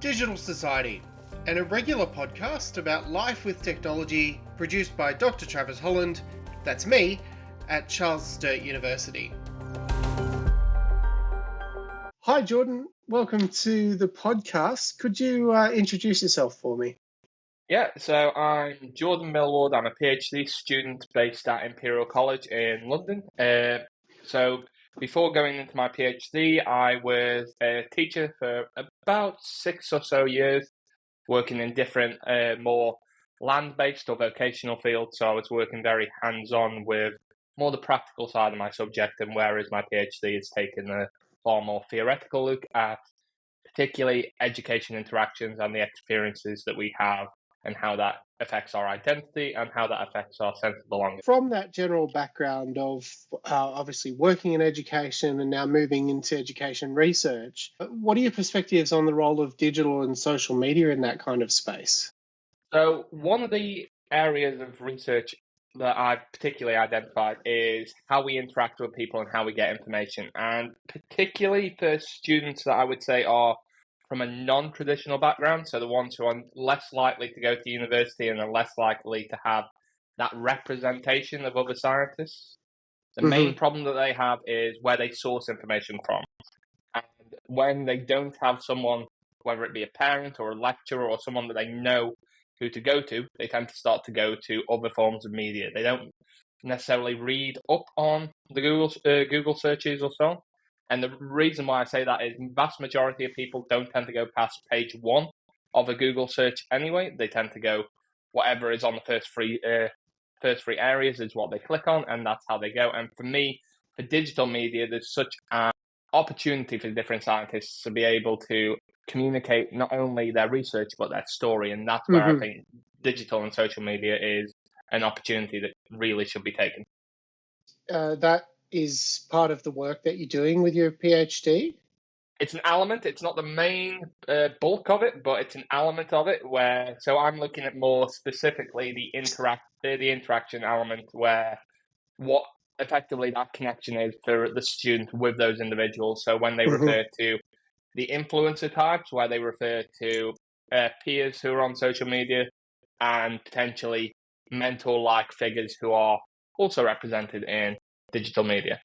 Digital Society, an irregular podcast about life with technology produced by Dr. Travis Holland, that's me, at Charles Sturt University. Hi Jordan, welcome to the podcast. Could you introduce yourself for me? Yeah, so I'm Jordan Millward. I'm a PhD student based at Imperial College in London. So before going into my PhD, I was a teacher for about 6 or so years, working in different, more land-based or vocational fields. So I was working very hands-on with more the practical side of my subject, and whereas my PhD has taken a far more theoretical look at particularly education interactions and the experiences that we have, and how that affects our identity and how that affects our sense of belonging. From that general background of obviously working in education and now moving into education research, what are your perspectives on the role of digital and social media in that kind of space? So one of the areas of research that I've particularly identified is how we interact with people and how we get information. And particularly for students that I would say are from a non-traditional background, so the ones who are less likely to go to university and are less likely to have that representation of other scientists. The main problem that they have is where they source information from. And when they don't have someone, whether it be a parent or a lecturer or someone that they know who to go to, they tend to start to go to other forms of media. They don't necessarily read up on the Google searches or so on. And the reason why I say that is the vast majority of people don't tend to go past page 1 of a Google search anyway. They tend to go whatever is on the first three areas is what they click on, and that's how they go. And for me, for digital media, there's such an opportunity for different scientists to be able to communicate not only their research but their story, and that's where I think digital and social media is an opportunity that really should be taken. That is part of the work that you're doing with your PhD? It's an element. It's not the main bulk of it, but it's an element of it so I'm looking at more specifically the interaction element, where what effectively that connection is for the student with those individuals. So when they refer to the influencer types, where they refer to peers who are on social media and potentially mentor-like figures who are also represented in digital media.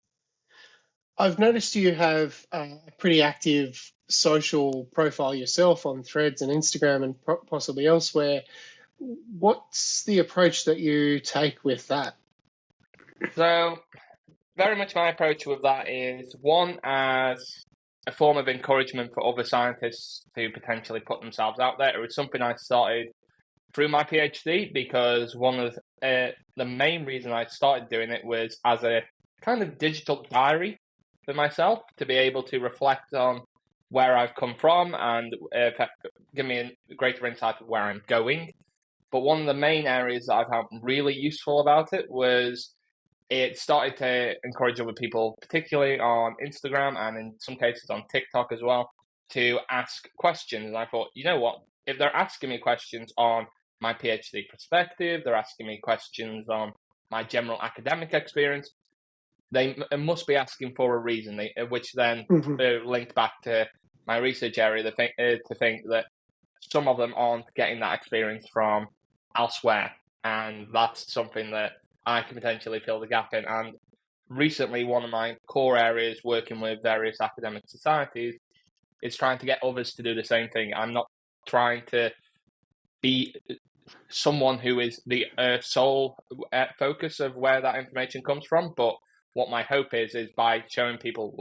I've noticed you have a pretty active social profile yourself on Threads and Instagram and possibly elsewhere. What's the approach that you take with that? So, very much my approach with that is, one, as a form of encouragement for other scientists to potentially put themselves out there. It was something I started through my PhD, because one of the main reason I started doing it was as a kind of digital diary for myself, to be able to reflect on where I've come from and give me a greater insight of where I'm going. But one of the main areas that I found really useful about it was it started to encourage other people, particularly on Instagram and in some cases on TikTok as well, to ask questions. And I thought, you know what, if they're asking me questions on my PhD perspective, they're asking me questions on my general academic experience, they must be asking for a reason, which then linked back to my research area to think that some of them aren't getting that experience from elsewhere. And that's something that I can potentially fill the gap in. And recently, one of my core areas working with various academic societies is trying to get others to do the same thing. I'm not trying to be someone who is the sole focus of where that information comes from, but what my hope is by showing people,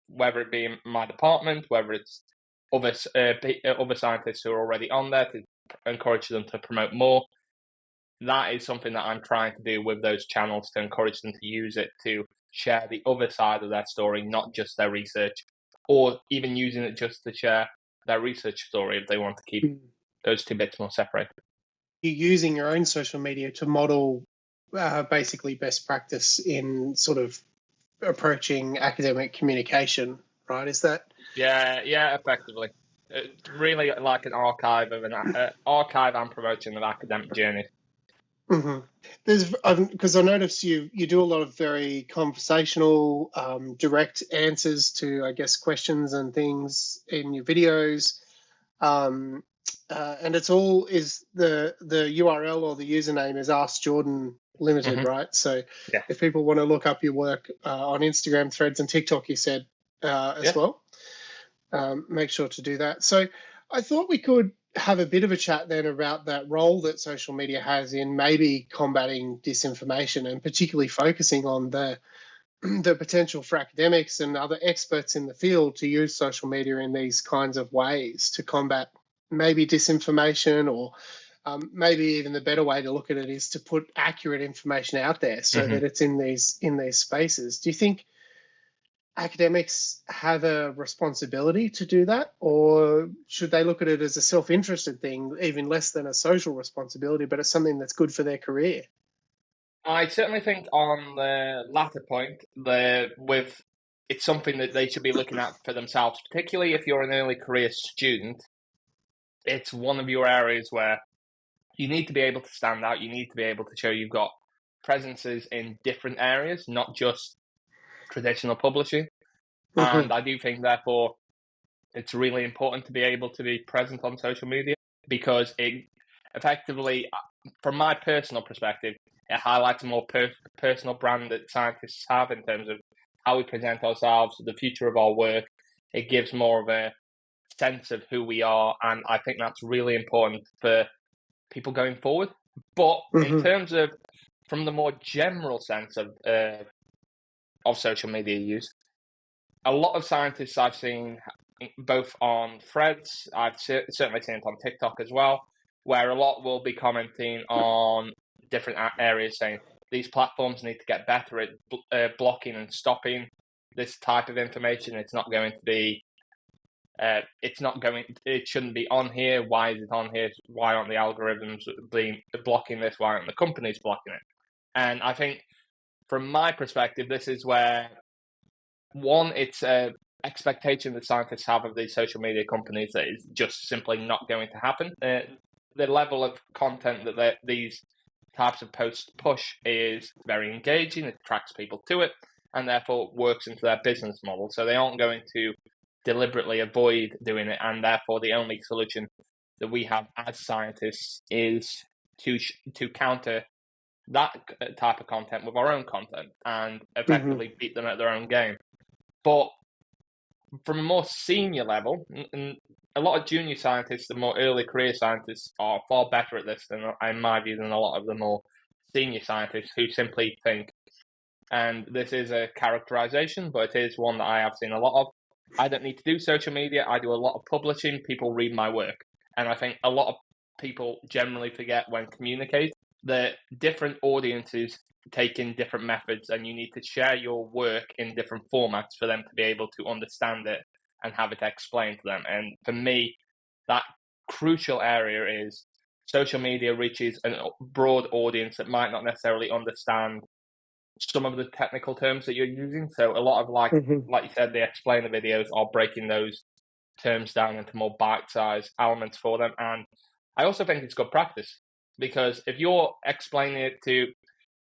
whether it be in my department, whether it's other scientists who are already on there, to encourage them to promote more. That is something that I'm trying to do with those channels, to encourage them to use it to share the other side of their story, not just their research, or even using it just to share their research story if they want to keep those two bits more separated. You're using your own social media to model basically best practice in sort of approaching academic communication, right? Is that? Yeah, effectively. It's really like an archive and promotion of academic journeys. Because I noticed you do a lot of very conversational, direct answers to, I guess, questions and things in your videos. And it's all is the URL or the username is Ask Jordan Limited, Hmm. right? So Yeah. if people want to look up your work on Instagram, Threads, and TikTok, you said as Yeah. well, make sure to do that. So I thought we could have a bit of a chat then about that role that social media has in maybe combating disinformation and particularly focusing on the potential for academics and other experts in the field to use social media in these kinds of ways to combat maybe disinformation, or maybe even the better way to look at it is to put accurate information out there so Hmm. that it's in these spaces. Do you think academics have a responsibility to do that, or should they look at it as a self-interested thing, even less than a social responsibility, but it's something that's good for their career? I certainly think on the latter point, with it's something that they should be looking at for themselves, particularly if you're an early career student. It's one of your areas where you need to be able to stand out. You need to be able to show you've got presences in different areas, not just traditional publishing. Mm-hmm. And I do think, therefore, it's really important to be able to be present on social media because it effectively, from my personal perspective, it highlights a more personal brand that scientists have in terms of how we present ourselves, the future of our work. It gives more of a sense of who we are, and I think that's really important for people going forward. But in Mm-hmm. terms of from the more general sense of social media use, a lot of scientists I've seen both on threads, I've certainly seen it on TikTok as well, where a lot will be commenting on different areas saying these platforms need to get better at blocking and stopping this type of information. It's not going to be it shouldn't be on here. Why is it on here? Why aren't the algorithms being blocking this? Why aren't the companies blocking it? And I think from my perspective, this is where one, it's a expectation that scientists have of these social media companies that is just simply not going to happen. The level of content that these types of posts push is very engaging, it attracts people to it, and therefore works into their business model. So they aren't going to deliberately avoid doing it, and therefore the only solution that we have as scientists is to counter that type of content with our own content and Mm-hmm. effectively beat them at their own game. But from a more senior level, and a lot of junior scientists, the more early career scientists, are far better at this than, in my view, than a lot of the more senior scientists who simply think, and this is a characterization, but it is one that I have seen a lot of. I don't need to do social media. I do a lot of publishing. People read my work. And I think a lot of people generally forget when communicate that different audiences take in different methods, and you need to share your work in different formats for them to be able to understand it and have it explained to them. And for me, that crucial area is social media reaches a broad audience that might not necessarily understand some of the technical terms that you're using. So a lot of Mm-hmm. like you said, the explainer videos are breaking those terms down into more bite-sized elements for them. And I also think it's good practice because if you're explaining it to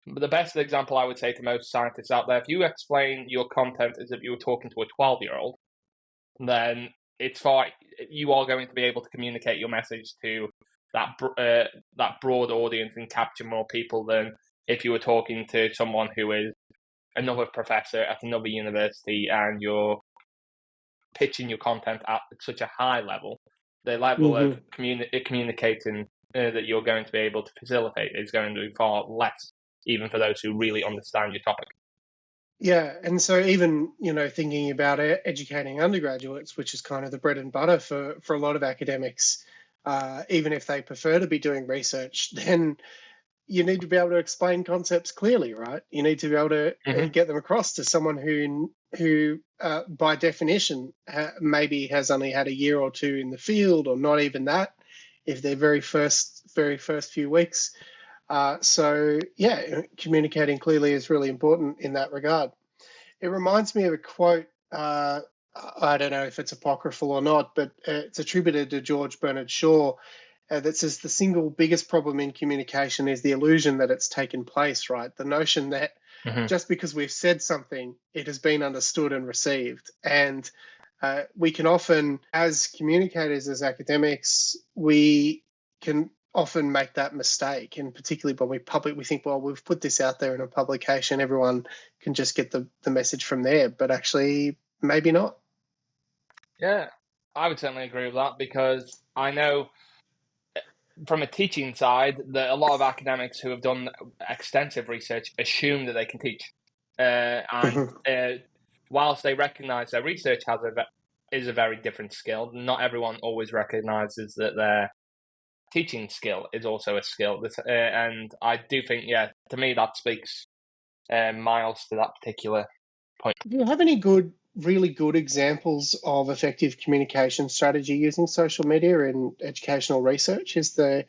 the best example I would say to most scientists out there, if you explain your content as if you were talking to a 12-year-old, then it's far you are going to be able to communicate your message to that broad audience and capture more people than if you were talking to someone who is another professor at another university and you're pitching your content at such a high level. The level of Mm-hmm. communicating that you're going to be able to facilitate is going to be far less, even for those who really understand your topic. Yeah, and so even thinking about educating undergraduates, which is kind of the bread and butter for a lot of academics, even if they prefer to be doing research, then you need to be able to explain concepts clearly, right? You need to be able to Mm-hmm. get them across to someone who by definition, maybe has only had a year or two in the field, or not even that, if they're very first few weeks. So yeah, communicating clearly is really important in that regard. It reminds me of a quote. I don't know if it's apocryphal or not, but it's attributed to George Bernard Shaw, that says the single biggest problem in communication is the illusion that it's taken place, right? The notion that Mm-hmm. just because we've said something, it has been understood and received. And we can often, as communicators, as academics, we can often make that mistake. And particularly when we think, well, we've put this out there in a publication, everyone can just get the message from there. But actually, maybe not. Yeah, I would certainly agree with that because I know from a teaching side that a lot of academics who have done extensive research assume that they can teach. And whilst they recognise their research is a very different skill, not everyone always recognises that their teaching skill is also a skill. And I do think, to me, that speaks miles to that particular point. Do you have any really good examples of effective communication strategy using social media in educational research? Is there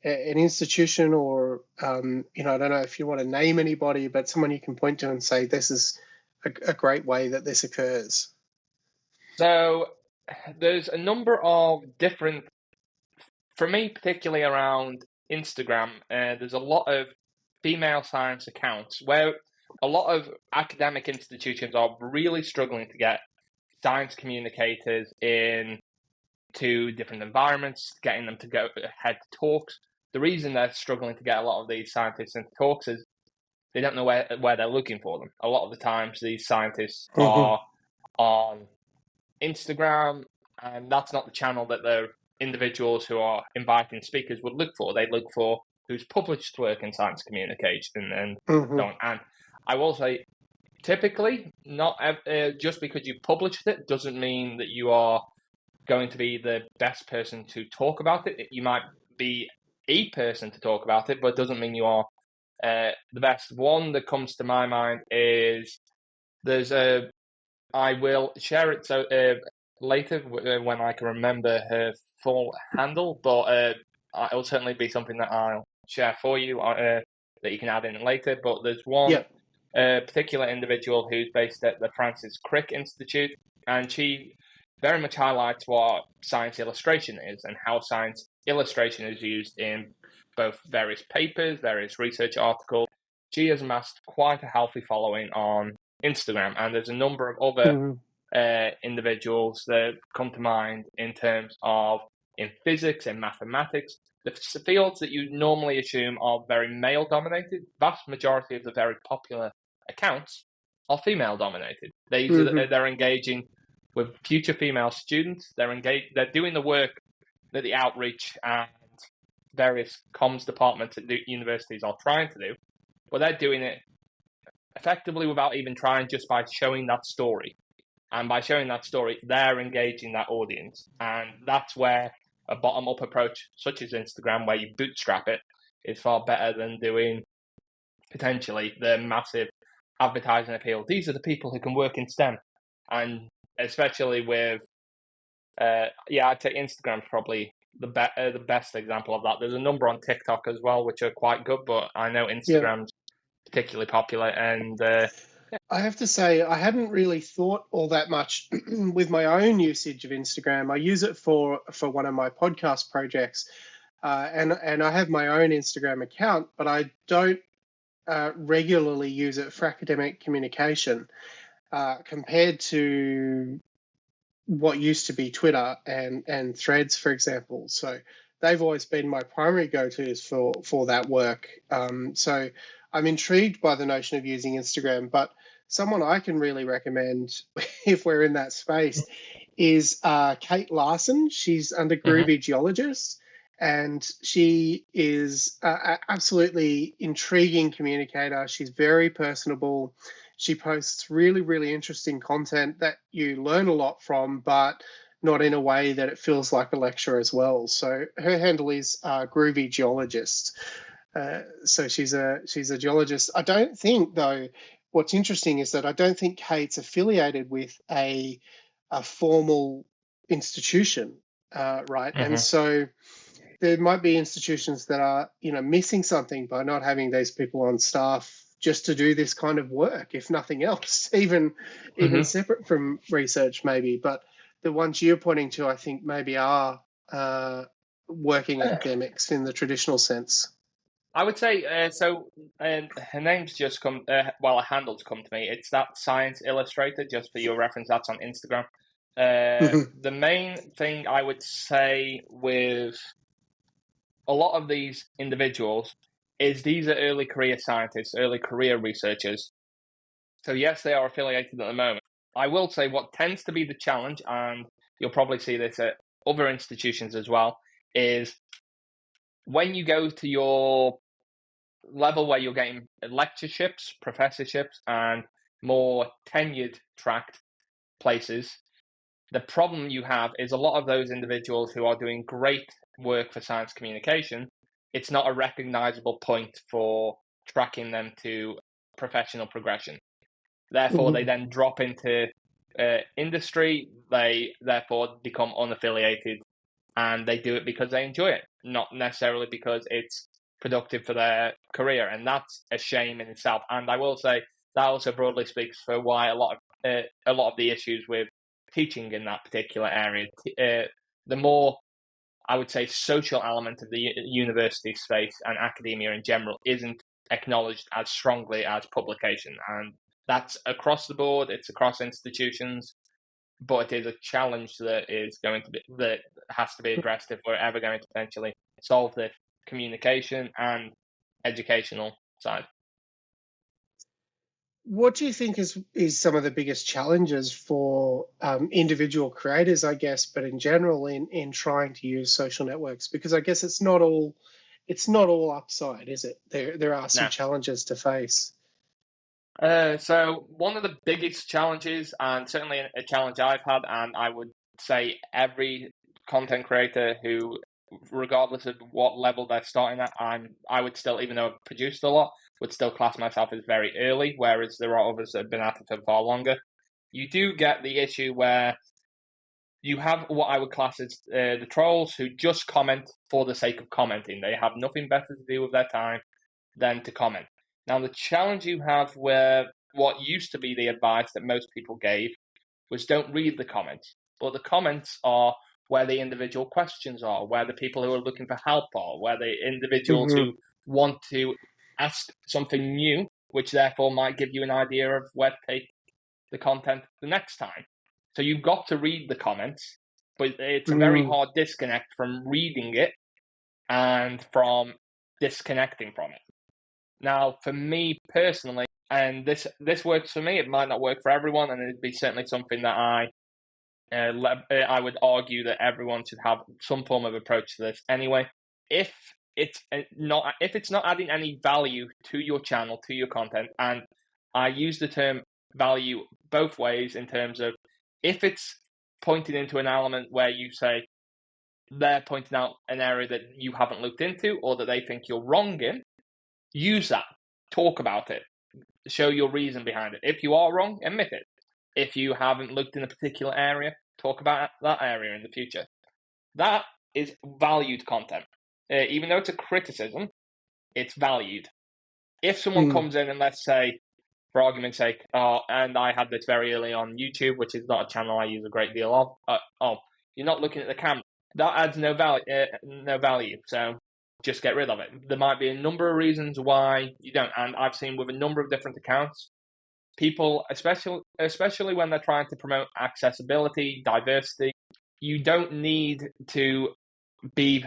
an institution or, I don't know if you want to name anybody, but someone you can point to and say, this is a great way that this occurs? So there's a number of different, for me, particularly around Instagram, there's a lot of female science accounts where a lot of academic institutions are really struggling to get science communicators in to different environments, getting them to go ahead to talks. The reason they're struggling to get a lot of these scientists into talks is they don't know where they're looking for them. A lot of the times these scientists are on Instagram, and that's not the channel that the individuals who are inviting speakers would look for. They look for who's published work in science communication and so on. And I will say, typically, not just because you published it doesn't mean that you are going to be the best person to talk about it. You might be a person to talk about it, but it doesn't mean you are the best. One that comes to my mind is I will share it later when I can remember her full handle, but it will certainly be something that I'll share for you that you can add in later. But there's one particular individual who's based at the Francis Crick Institute, and she very much highlights what science illustration is and how science illustration is used in both various papers, various research articles. She has amassed quite a healthy following on Instagram, and there's a number of other individuals that come to mind in terms of in physics and mathematics. The fields that you normally assume are very male-dominated, vast majority of the very popular accounts are female-dominated. They're engaging with future female students. They're doing the work that the outreach and various comms departments at the universities are trying to do, but they're doing it effectively without even trying, just by showing that story. And by showing that story, they're engaging that audience. And that's where a bottom-up approach, such as Instagram, where you bootstrap it, is far better than doing, potentially, the massive advertising appeal. These are the people who can work in STEM. And especially with, I'd say Instagram's probably the best example of that. There's a number on TikTok as well, which are quite good, but I know Instagram's particularly popular. And I have to say, I hadn't really thought all that much with my own usage of Instagram. I use it for one of my podcast projects, and I have my own Instagram account, but I don't regularly use it for academic communication compared to what used to be Twitter and Threads, for example. So they've always been my primary go-tos for that work. So I'm intrigued by the notion of using Instagram, but someone I can really recommend if we're in that space is Kate Larson. She's under Groovy Geologist, and she is an absolutely intriguing communicator. She's very personable. She posts really, really interesting content that you learn a lot from, but not in a way that it feels like a lecture as well. So her handle is Groovy Geologist. So she's a geologist. I don't think, though, what's interesting is that I don't think Kate's affiliated with a formal institution, right? And so there might be institutions that are, missing something by not having these people on staff just to do this kind of work, if nothing else, even separate from research maybe. But the ones you're pointing to, I think maybe are working academics in the traditional sense. I would say, her name's just her handle's come to me. It's that Science Illustrator, just for your reference, that's on Instagram. The main thing I would say with a lot of these individuals is these are early career scientists, early career researchers. So yes, they are affiliated at the moment. I will say what tends to be the challenge, and you'll probably see this at other institutions as well, is when you go to your level where you're getting lectureships, professorships, and more tenured tracked places, the problem you have is a lot of those individuals who are doing great work for science communication, it's not a recognizable point for tracking them to professional progression. Therefore, they then drop into industry, they therefore become unaffiliated, and they do it because they enjoy it, not necessarily because it's productive for their career. And that's a shame in itself. And I will say that also broadly speaks for why a lot of the issues with teaching in that particular area, the more, I would say, social element of the university space and academia in general isn't acknowledged as strongly as publication. And that's across the board, it's across institutions, but it is a challenge that has to be addressed if we're ever going to potentially solve the communication and educational side. What do you think is some of the biggest challenges for individual creators, I guess, but in general in trying to use social networks? Because I guess it's not all upside, is it? There are some challenges to face. So one of the biggest challenges, and certainly a challenge I've had, and I would say every content creator who, regardless of what level they're starting at, I would still, even though I've produced a lot, would still class myself as very early, whereas there are others that have been at it for far longer. You do get the issue where you have what I would class as the trolls who just comment for the sake of commenting. They have nothing better to do with their time than to comment. Now, the challenge you have where what used to be the advice that most people gave was don't read the comments. But the comments are where the individual questions are, where the people who are looking for help are, where the individuals who want to ask something new, which therefore might give you an idea of where to take the content the next time. So you've got to read the comments, but it's a very hard disconnect from reading it and from disconnecting from it. Now, for me personally, and this works for me, it might not work for everyone, and it'd be certainly something that I would argue that everyone should have some form of approach to this anyway. If it's not adding any value to your channel, to your content, and I use the term value both ways in terms of if it's pointed into an element where you say they're pointing out an area that you haven't looked into or that they think you're wrong in, use that, talk about it, show your reason behind it. If you are wrong, admit it. If you haven't looked in a particular area, talk about that area in the future. That is valued content. Even though it's a criticism, it's valued. If someone comes in and, let's say, for argument's sake, and I had this very early on YouTube, which is not a channel I use a great deal of, you're not looking at the camera. That adds no value, so just get rid of it. There might be a number of reasons why you don't, and I've seen with a number of different accounts, people, especially when they're trying to promote accessibility, diversity, you don't need to be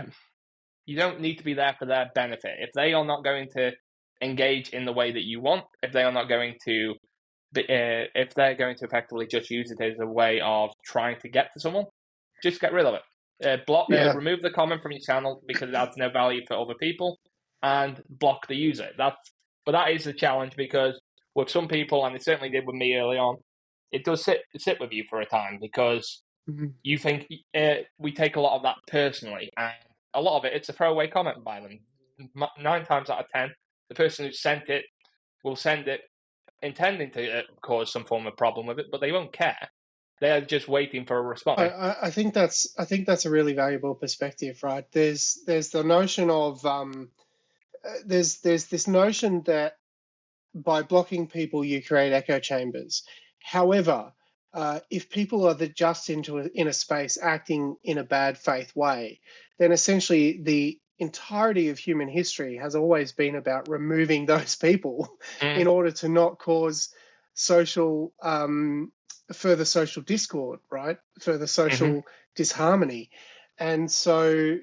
there for their benefit. If they are not going to engage in the way that you want, if they are not going to, if they're going to effectively just use it as a way of trying to get to someone, just get rid of it. Remove the comment from your channel because it adds no value for other people, and block the user. But that is the challenge, because with some people, and it certainly did with me early on, it does sit with you for a time, because you think we take a lot of that personally, and a lot of it's a throwaway comment by them. 9 times out of 10, the person who sent it will send it intending to cause some form of problem with it, but they won't care. They're just waiting for a response. I think that's a really valuable perspective, right? There's the notion of there's this notion that by blocking people you create echo chambers. However, if people are just in a space acting in a bad faith way, then essentially the entirety of human history has always been about removing those people in order to not cause social further social discord, right? Further Hmm. social disharmony. And so,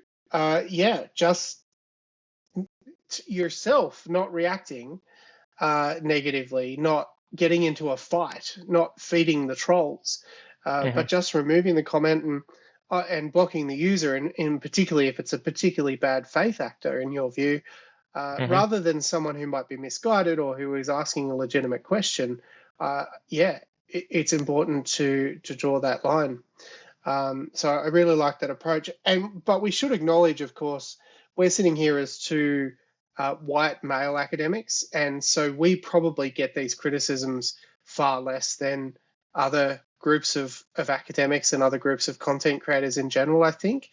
just yourself not reacting negatively, not getting into a fight, not feeding the trolls, but Hmm. just removing the comment and blocking the user, and in particularly if it's a particularly bad faith actor in your view, Hmm. rather than someone who might be misguided or who is asking a legitimate question. It's important to draw that line. So I really like that approach. But we should acknowledge, of course, we're sitting here as two white male academics, and so we probably get these criticisms far less than other groups of academics and other groups of content creators in general, I think.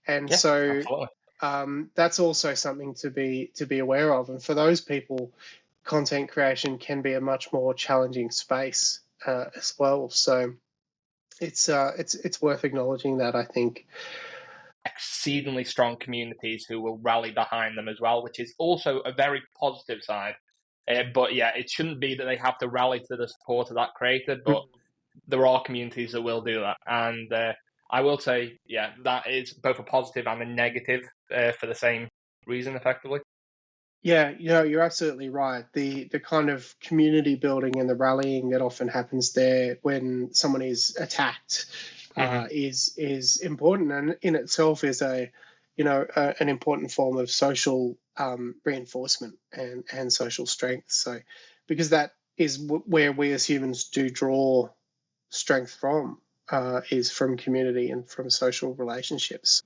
And Yeah, so absolutely. that's also something to be aware of. And for those people, content creation can be a much more challenging space as well. So it's worth acknowledging that, I think. Exceedingly strong communities who will rally behind them as well, which is also a very positive side. But yeah, it shouldn't be that they have to rally to the support of that creator, but there are communities that will do that. And I will say, yeah, that is both a positive and a negative for the same reason, effectively. Yeah, you're absolutely right. The kind of community building and the rallying that often happens there when someone is attacked Hmm. is important, and in itself is an important form of social reinforcement and social strength. So, because that is where we as humans do draw strength from, is from community and from social relationships.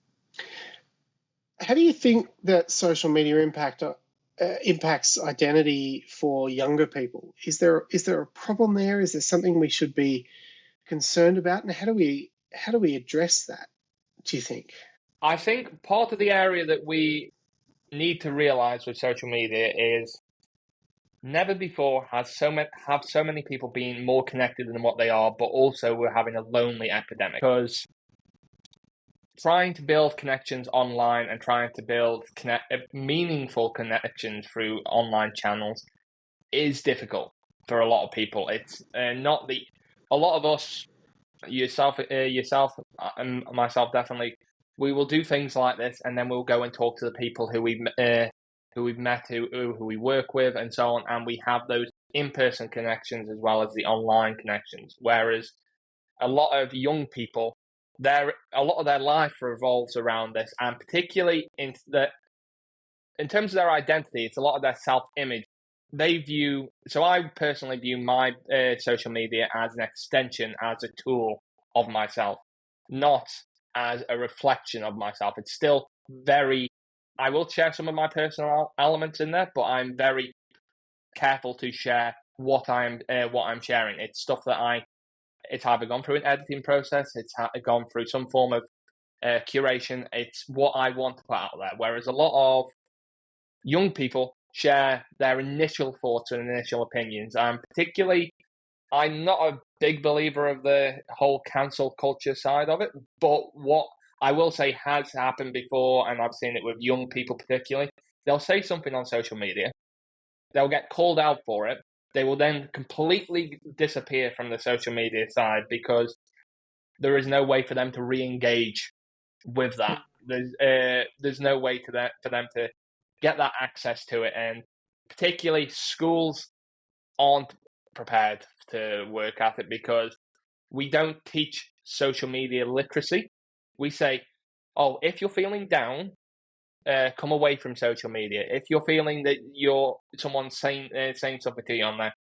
How do you think that social media impacts identity for younger people? Is there a problem there? Is there something we should be concerned about? And how do we address that, do you think? I think part of the area that we need to realize with social media is never before have so many people been more connected than what they are, but also we're having a lonely epidemic because trying to build connections online and trying to build meaningful connections through online channels is difficult for a lot of people. It's not the a lot of us, yourself, and myself definitely. We will do things like this, and then we'll go and talk to the people who we've met, who we work with, and so on, and we have those in-person connections as well as the online connections. Whereas a lot of young people, a lot of their life revolves around this, and particularly in terms of their identity, it's a lot of their self-image. I personally view my social media as an extension, as a tool of myself, not as a reflection of myself. It's still very, I will share some of my personal elements in there, but I'm very careful to share what I'm sharing. It's stuff that it's either gone through an editing process, it's gone through some form of curation. It's what I want to put out there. Whereas a lot of young people share their initial thoughts and initial opinions. And particularly, I'm not a big believer of the whole cancel culture side of it, but what I will say has happened before, and I've seen it with young people particularly, they'll say something on social media, they'll get called out for it, they will then completely disappear from the social media side because there is no way for them to re-engage with that. There's no way for them to get that access to it, and particularly schools aren't prepared to work at it because we don't teach social media literacy. We say, "Oh, if you're feeling down, come away from social media. If you're feeling that someone's saying something to you on there,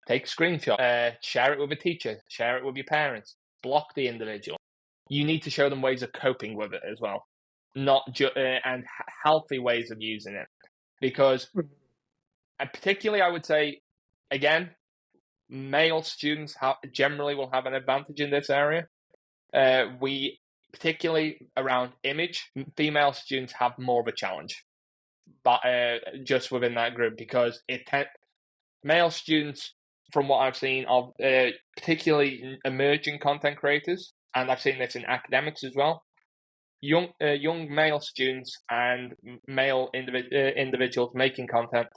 take a screenshot, share it with a teacher, share it with your parents, block the individual. You need to show them ways of coping with it as well, not and healthy ways of using it, because and particularly I would say again, male students generally will have an advantage in this area. We particularly around image, female students have more of a challenge, but just within that group because male students, from what I've seen of particularly emerging content creators, and I've seen this in academics as well. Young male students and male individuals making content,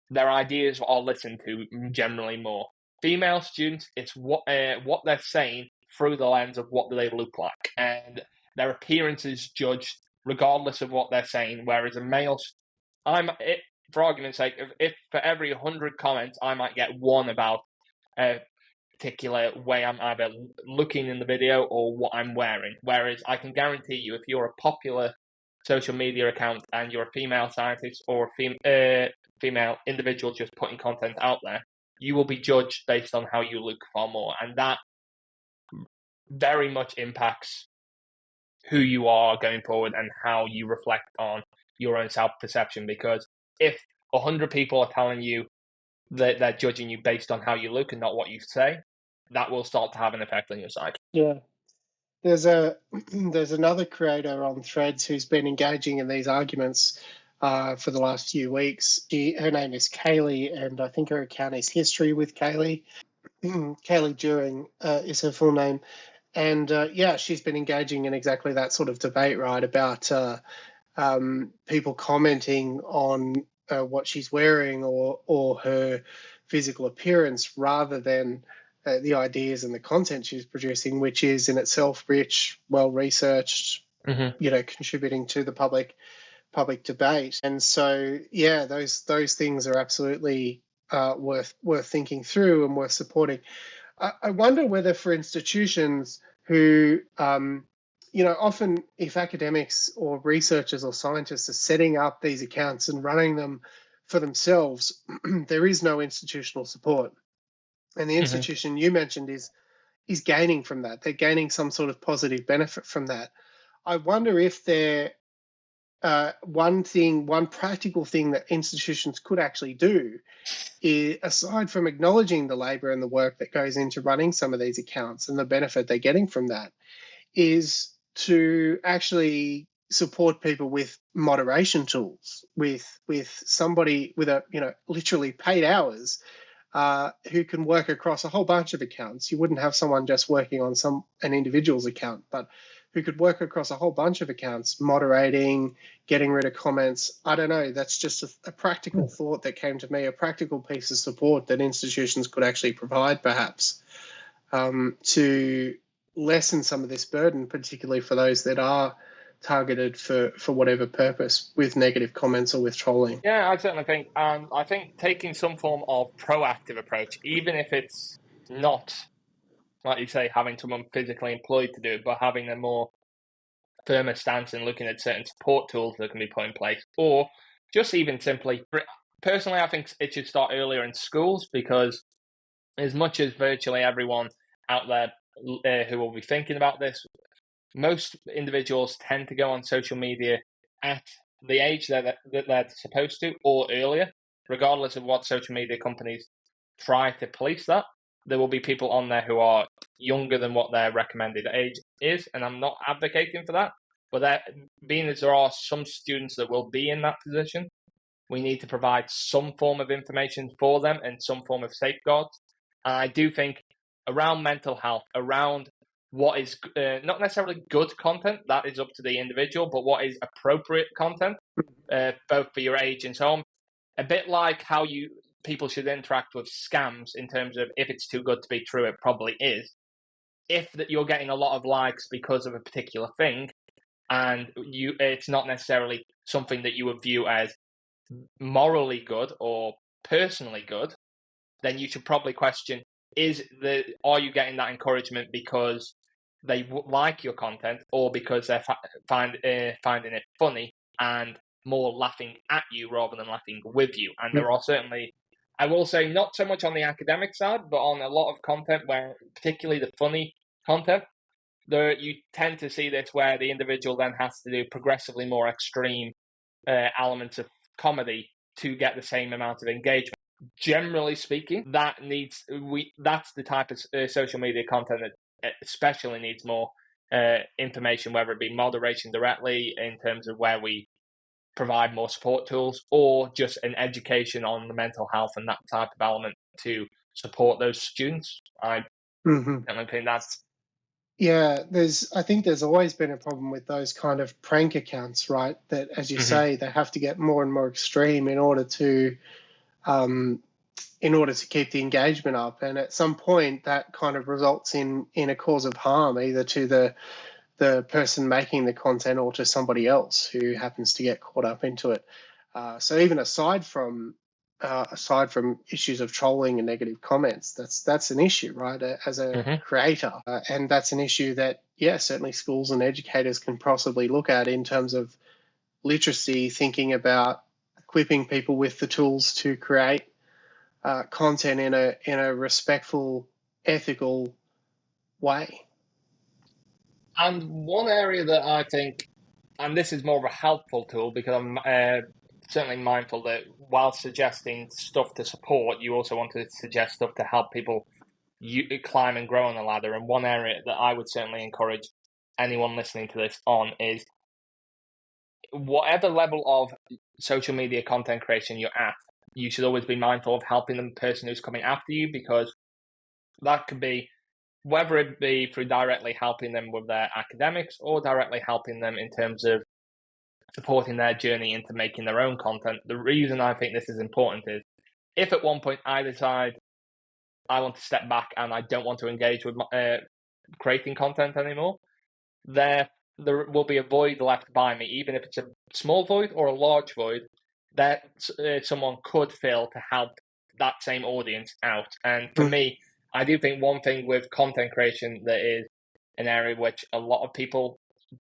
their ideas are listened to generally more female students, it's what they're saying through the lens of what they look like, and their appearance is judged regardless of what they're saying. Whereas a male, for argument's sake, if for every 100 comments, I might get one about a particular way I'm either looking in the video or what I'm wearing. Whereas I can guarantee you, if you're a popular social media account and you're a female scientist or a female individual just putting content out there, you will be judged based on how you look far more. And that very much impacts who you are going forward and how you reflect on your own self-perception. Because if 100 people are telling you that they're judging you based on how you look and not what you say, that will start to have an effect on your psyche. Yeah. There's another creator on Threads who's been engaging in these arguments for the last few weeks. Her name is Kaylee, and I think her account is History with Kaylee. Kaylee During is her full name. And she's been engaging in exactly that sort of debate, right, about people commenting on what she's wearing or her physical appearance rather than the ideas and the content she's producing, which is in itself rich, well-researched, contributing to the public debate. And so, those things are absolutely worth thinking through and worth supporting. I wonder whether for institutions who, often if academics or researchers or scientists are setting up these accounts and running them for themselves, there is no institutional support. And the institution you mentioned is gaining from that. They're gaining some sort of positive benefit from that. I wonder if there one practical thing that institutions could actually do is, aside from acknowledging the labor and the work that goes into running some of these accounts and the benefit they're getting from that, is to actually support people with moderation tools, with somebody with literally paid hours, who can work across a whole bunch of accounts. You wouldn't have someone just working on an individual's account, but who could work across a whole bunch of accounts, moderating, getting rid of comments. I don't know. That's just a practical thought that came to me, a practical piece of support that institutions could actually provide, perhaps, to lessen some of this burden, particularly for those that are targeted for whatever purpose with negative comments or with trolling. Yeah, I certainly think. I think taking some form of proactive approach, even if it's not, like you say, having someone physically employed to do it, but having a more firmer stance and looking at certain support tools that can be put in place, or just even simply, personally, I think it should start earlier in schools, because as much as virtually everyone out there who will be thinking about this, most individuals tend to go on social media at the age that they're supposed to, or earlier, regardless of what social media companies try to police that. There will be people on there who are younger than what their recommended age is, and I'm not advocating for that. But being as there are some students that will be in that position, we need to provide some form of information for them and some form of safeguards. And I do think around mental health, around what is not necessarily good content, that is up to the individual, but what is appropriate content, both for your age and so on. A bit like how people should interact with scams in terms of, if it's too good to be true, it probably is. If that you're getting a lot of likes because of a particular thing, and it's not necessarily something that you would view as morally good or personally good, then you should probably question, are you getting that encouragement because they like your content, or because they're finding it funny and more laughing at you rather than laughing with you? And there are certainly, I will say, not so much on the academic side, but on a lot of content where, particularly the funny content, you tend to see this where the individual then has to do progressively more extreme elements of comedy to get the same amount of engagement. Generally speaking, that's the type of social media content that especially needs more information, whether it be moderation directly in terms of where we provide more support tools, or just an education on the mental health and that type of element to support those students. I think that's... Yeah, I think there's always been a problem with those kind of prank accounts, right? That, as you say, they have to get more and more extreme in order to in order to keep the engagement up. And at some point, that kind of results in a cause of harm, either to the person making the content or to somebody else who happens to get caught up into it. So even aside from issues of trolling and negative comments, that's an issue, right? As a creator, and that's an issue that, yeah, certainly schools and educators can possibly look at in terms of literacy, thinking about equipping people with the tools to create content in a respectful, ethical way. And one area that I think, and this is more of a helpful tool, because I'm certainly mindful that while suggesting stuff to support, you also want to suggest stuff to help people climb and grow on the ladder. And one area that I would certainly encourage anyone listening to this on is, whatever level of social media content creation you're at, you should always be mindful of helping the person who's coming after you, because that could be, whether it be through directly helping them with their academics or directly helping them in terms of supporting their journey into making their own content. The reason I think this is important is, if at one point I decide I want to step back and I don't want to engage with creating content anymore, there will be a void left by me, even if it's a small void or a large void, that someone could fill to help that same audience out. And for me, I do think one thing with content creation that is an area which a lot of people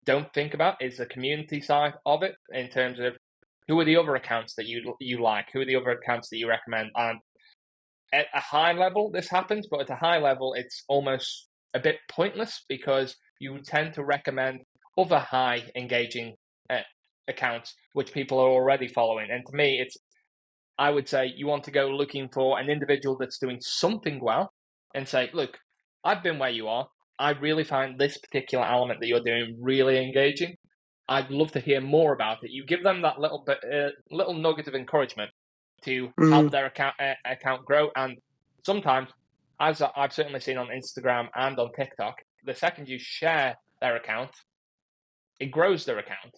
don't think about is the community side of it, in terms of who are the other accounts that you like, who are the other accounts that you recommend. And at a high level, this happens, but at a high level, it's almost a bit pointless, because you tend to recommend other high engaging accounts which people are already following. And to me, I would say you want to go looking for an individual that's doing something well and say, look, I've been where you are. I really find this particular element that you're doing really engaging. I'd love to hear more about it. You give them that little nugget of encouragement to help their account grow. And sometimes, as I've certainly seen on Instagram and on TikTok, the second you share their account, it grows their account.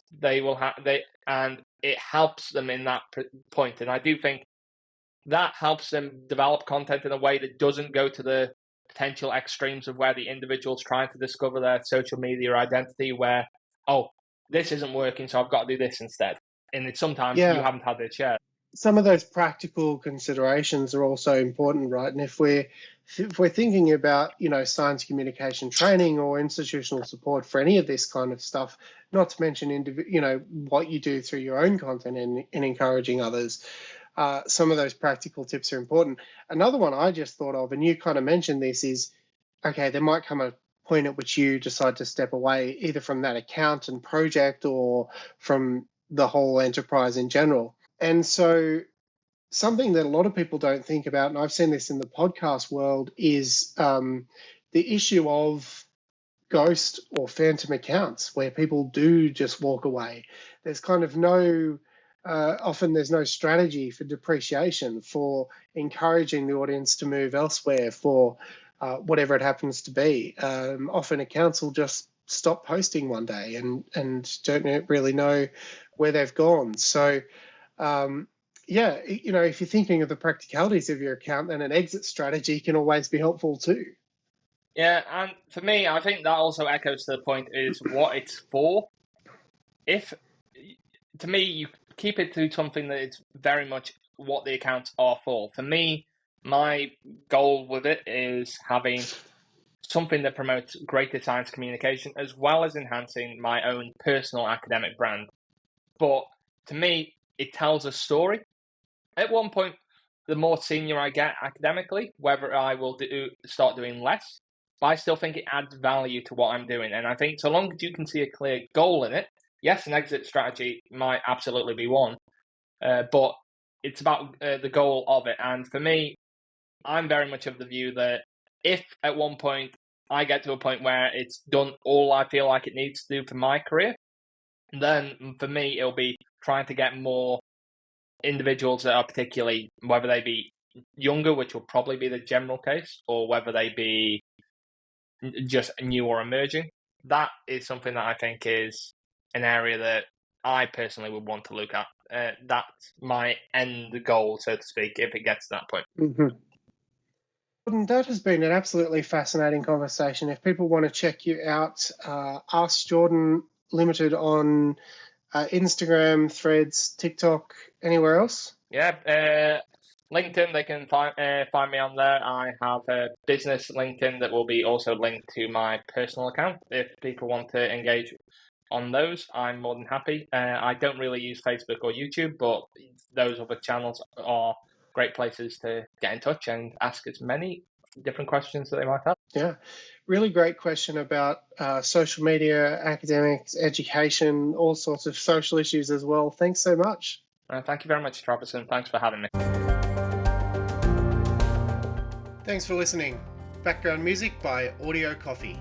And it helps them in that point. And I do think that helps them develop content in a way that doesn't go to the potential extremes of where the individual's trying to discover their social media identity, where, oh, this isn't working, so I've got to do this instead. And sometimes you haven't had their share. Some of those practical considerations are also important, right? And if we're thinking about, science communication training or institutional support for any of this kind of stuff, not to mention, what you do through your own content and encouraging others, some of those practical tips are important. Another one I just thought of, and you kind of mentioned this, is, okay, there might come a point at which you decide to step away, either from that account and project or from the whole enterprise in general. And so something that a lot of people don't think about, and I've seen this in the podcast world, is the issue of ghost or phantom accounts, where people do just walk away. There's kind of often there's no strategy for depreciation, for encouraging the audience to move elsewhere, for whatever it happens to be. Often accounts will just stop posting one day and don't really know where they've gone. So if you're thinking of the practicalities of your account, then an exit strategy can always be helpful too. Yeah, and for me, I think that also echoes to the point is what it's for. To me, you keep it to something that is very much what the accounts are for. For me, my goal with it is having something that promotes greater science communication, as well as enhancing my own personal academic brand. But to me, it tells a story. At one point, the more senior I get academically, whether I will start doing less, but I still think it adds value to what I'm doing. And I think so long as you can see a clear goal in it, yes, an exit strategy might absolutely be one, but it's about the goal of it. And for me, I'm very much of the view that if at one point I get to a point where it's done all I feel like it needs to do for my career, then for me, it'll be trying to get more individuals that are particularly, whether they be younger, which will probably be the general case, or whether they be just new or emerging. That is something that I think is an area that I personally would want to look at that's my end goal, so to speak, if it gets to that point. Mm-hmm. That has been an absolutely fascinating conversation. If people want to check you out, Ask Jordan Limited on Instagram, Threads, TikTok, anywhere else? Yeah, LinkedIn, they can find me on there. I have a business LinkedIn that will be also linked to my personal account. If people want to engage on those, I'm more than happy. I don't really use Facebook or YouTube, but those other channels are great places to get in touch and ask as many different questions that they might have. Yeah, really great question about social media, academics, education, all sorts of social issues as well. Thanks so much. Thank you very much, Travis, and thanks for having me. Thanks for listening. Background music by Audio Coffee.